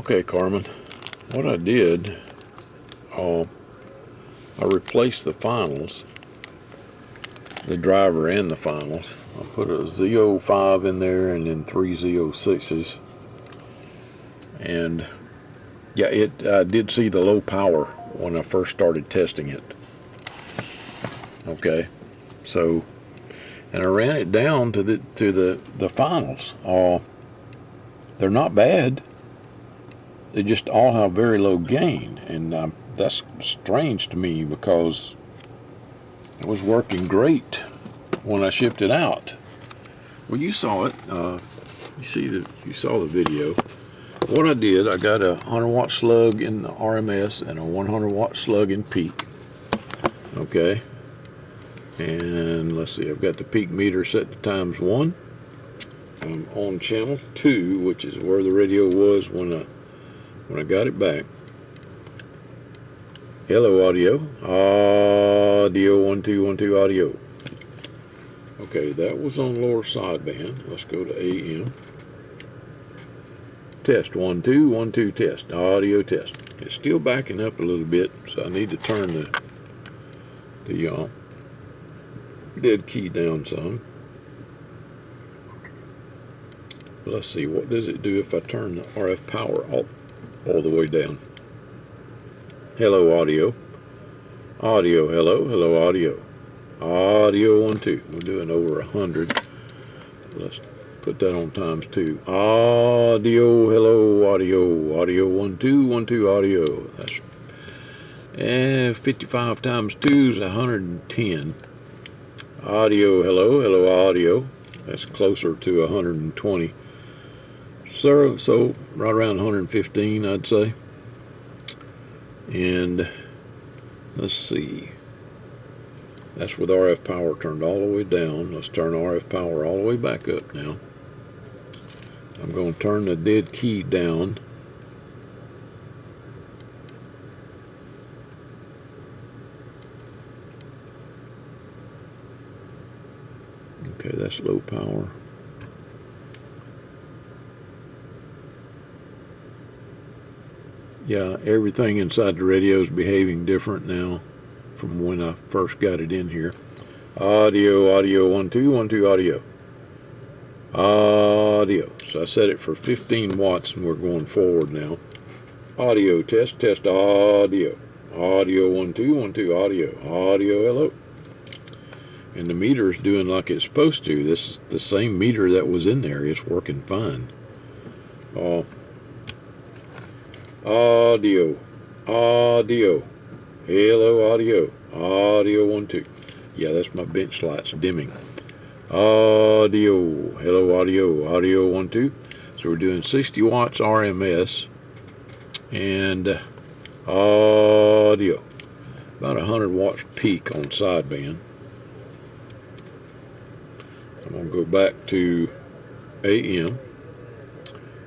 Okay, Carmen, what I did, I replaced the finals, the driver and the finals. I put a Z05 in there and then 3 Z06s. And yeah, I did see the low power when I first started testing it. Okay, so, and I ran it down to the finals. They're not bad. They just all have very low gain, and that's strange to me because it was working great when I shipped it out. Well, you saw it. You saw the video. What I did, I got a 100-watt slug in the RMS and a 100-watt slug in peak. Okay, and let's see. I've got the peak meter set to ×1. I'm on channel 2, which is where the radio was when I got it back. Hello, audio. Audio 1 2 1 2 audio. Okay, that was on lower sideband. Let's go to AM. Test 1 2 1 2 test. Audio test. It's still backing up a little bit, so I need to turn the dead key down some. Let's see, what does it do if I turn the RF power all the way down? Hello, audio. Audio, hello. Hello, audio. Audio 1 2. We're doing over 100. Let's put that on ×2. Audio, hello, audio. Audio 1 2 1 2 audio. That's 55 ×2 is 110. Audio, hello. Hello, audio. That's closer to 120. So right around 115, I'd say. And let's see. That's with RF power turned all the way down. Let's turn RF power all the way back up now. I'm going to turn the dead key down. Okay, that's low power. Yeah, everything inside the radio is behaving different now from when I first got it in here. Audio, audio 1 2 1 2 audio. Audio. So I set it for 15 watts and we're going forward now. Audio test, test audio. Audio 1 2 1 2 audio. Audio, hello. And the meter is doing like it's supposed to. This is the same meter that was in there. It's working fine. Audio. Audio. Hello, audio. Audio 1 2. Yeah, that's my bench lights dimming. Audio. Hello, audio. Audio 1 2. So we're doing 60 watts RMS and audio. About 100 watts peak on sideband. I'm going to go back to AM.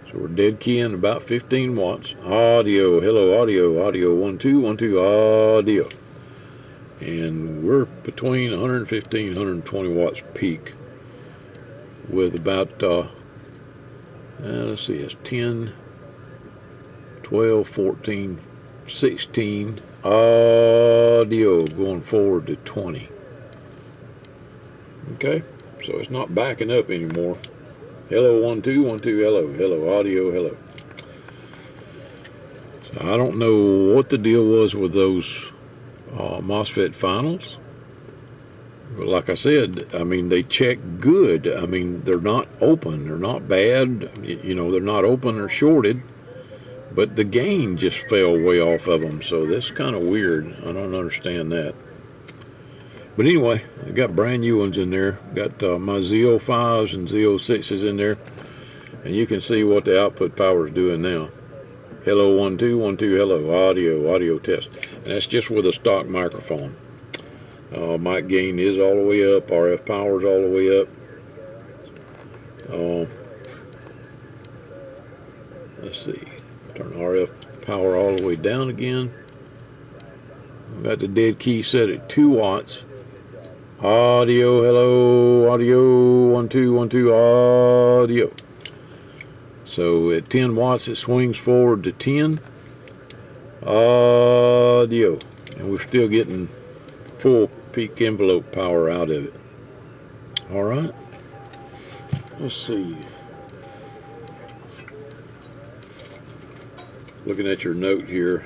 So we're dead keying about 15 watts. Audio, hello, audio, audio 1 2 1 2 audio. And we're between 115 120 watts peak with about, let's see, it's 10, 12, 14, 16 audio going forward to 20. Okay, so it's not backing up anymore. Hello, 1 2 1 2 hello, hello, audio, hello. So I don't know what the deal was with those MOSFET finals. But like I said, I mean, they check good. I mean, they're not open, they're not bad. You know, they're not open or shorted. But the gain just fell way off of them. So that's kind of weird. I don't understand that. But anyway, I got brand new ones in there. Got my Z05s and Z06s in there. And you can see what the output power is doing now. Hello, 1 2 1 2 hello, audio, audio test. And that's just with a stock microphone. Mic gain is all the way up. RF power is all the way up. Let's see. Turn RF power all the way down again. I've got the dead key set at 2 watts. Audio, hello, audio, 1 2 1 2 audio. So at 10 watts, it swings forward to 10. Audio. And we're still getting full peak envelope power out of it. All right. Let's see. Looking at your note here.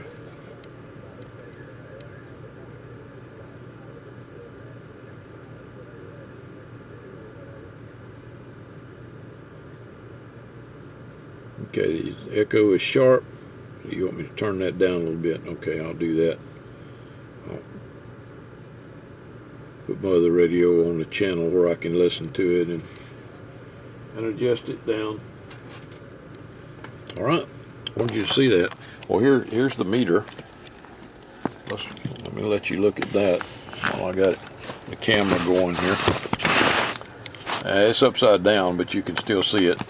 Okay, the echo is sharp. You want me to turn that down a little bit? Okay, I'll do that. I'll put my other radio on the channel where I can listen to it and adjust it down. All right, I wanted you to see that. Well, here's the meter. Let me let you look at that while I got the camera going here. It's upside down, but you can still see it.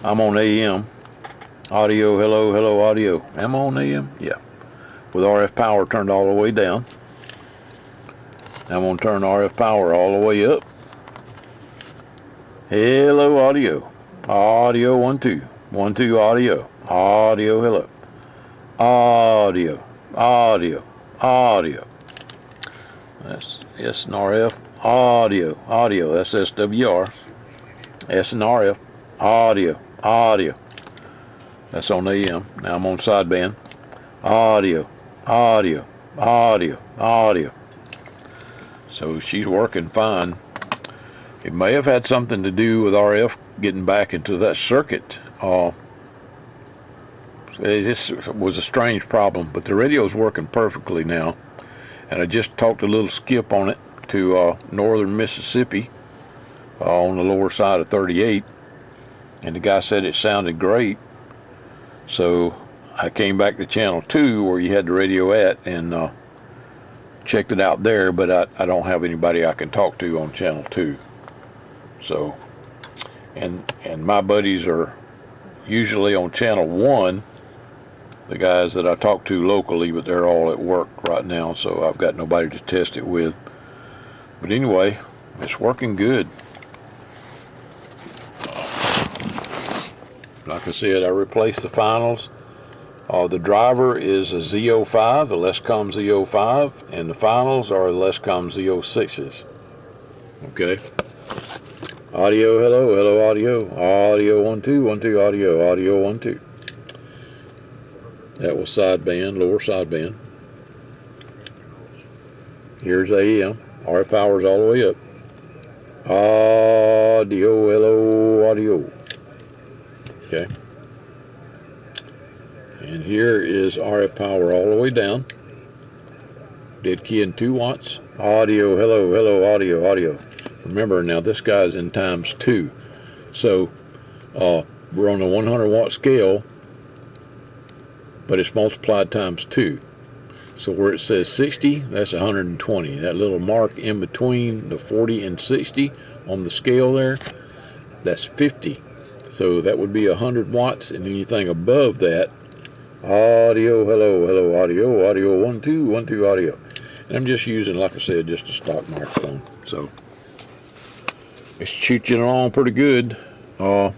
I'm on AM. Audio, hello, hello, audio. Am I on AM? Yeah. With RF power turned all the way down. Now I'm going to turn RF power all the way up. Hello, audio. Audio, 1, 2. 1, 2, audio. Audio, hello. Audio, audio, audio. That's S and RF. Audio, audio. That's SWR. S and RF. Audio, audio. That's on AM. Now I'm on sideband. Audio, audio, audio, audio. So she's working fine. It may have had something to do with RF getting back into that circuit. This was a strange problem, but the radio's working perfectly now. And I just talked a little skip on it to northern Mississippi on the lower side of 38. And the guy said it sounded great. So I came back to channel 2 where you had the radio at and checked it out there, but I don't have anybody I can talk to on channel 2. So, and my buddies are usually on channel 1, the guys that I talk to locally, but they're all at work right now, so I've got nobody to test it with. But anyway, it's working good. Like I said, I replaced the finals. The driver is a Z05, the Lescom Z05, and the finals are the Lescom Z06s. Okay. Audio, hello, hello, audio. Audio, 1, 2, 1, 2, audio, audio, 1, 2. That was sideband, lower sideband. Here's AM. RF power's all the way up. Audio, hello, audio. Okay. And here is RF power all the way down. Dead key in 2 watts. Audio, hello, hello, audio, audio. Remember now this guy's in times 2. So we're on the 100 watt scale, but it's multiplied times 2. So where it says 60, that's 120. That little mark in between the 40 and 60 on the scale there, that's 50. So that would be 100 watts, and anything above that, audio, hello, hello, audio, audio, 1, 2, 1, 2, audio. And I'm just using, like I said, just a stock microphone. So it's shooting along pretty good. I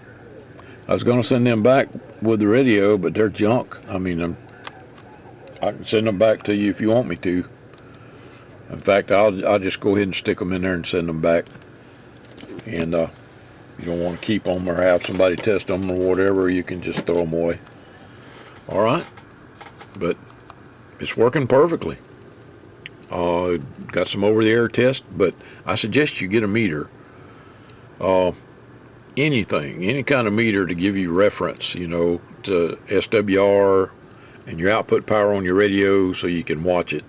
was going to send them back with the radio, but they're junk. I mean, I can send them back to you if you want me to. In fact, I'll just go ahead and stick them in there and send them back. And you don't want to keep them or have somebody test them or whatever, you can just throw them away. All right, but it's working perfectly. Got some over-the-air test, but I suggest you get a meter. Anything, any kind of meter to give you reference, you know, to SWR and your output power on your radio so you can watch it.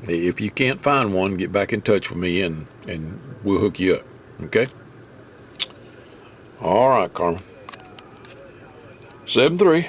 If you can't find one, get back in touch with me and we'll hook you up. Okay? All right, Carmen. 7-3.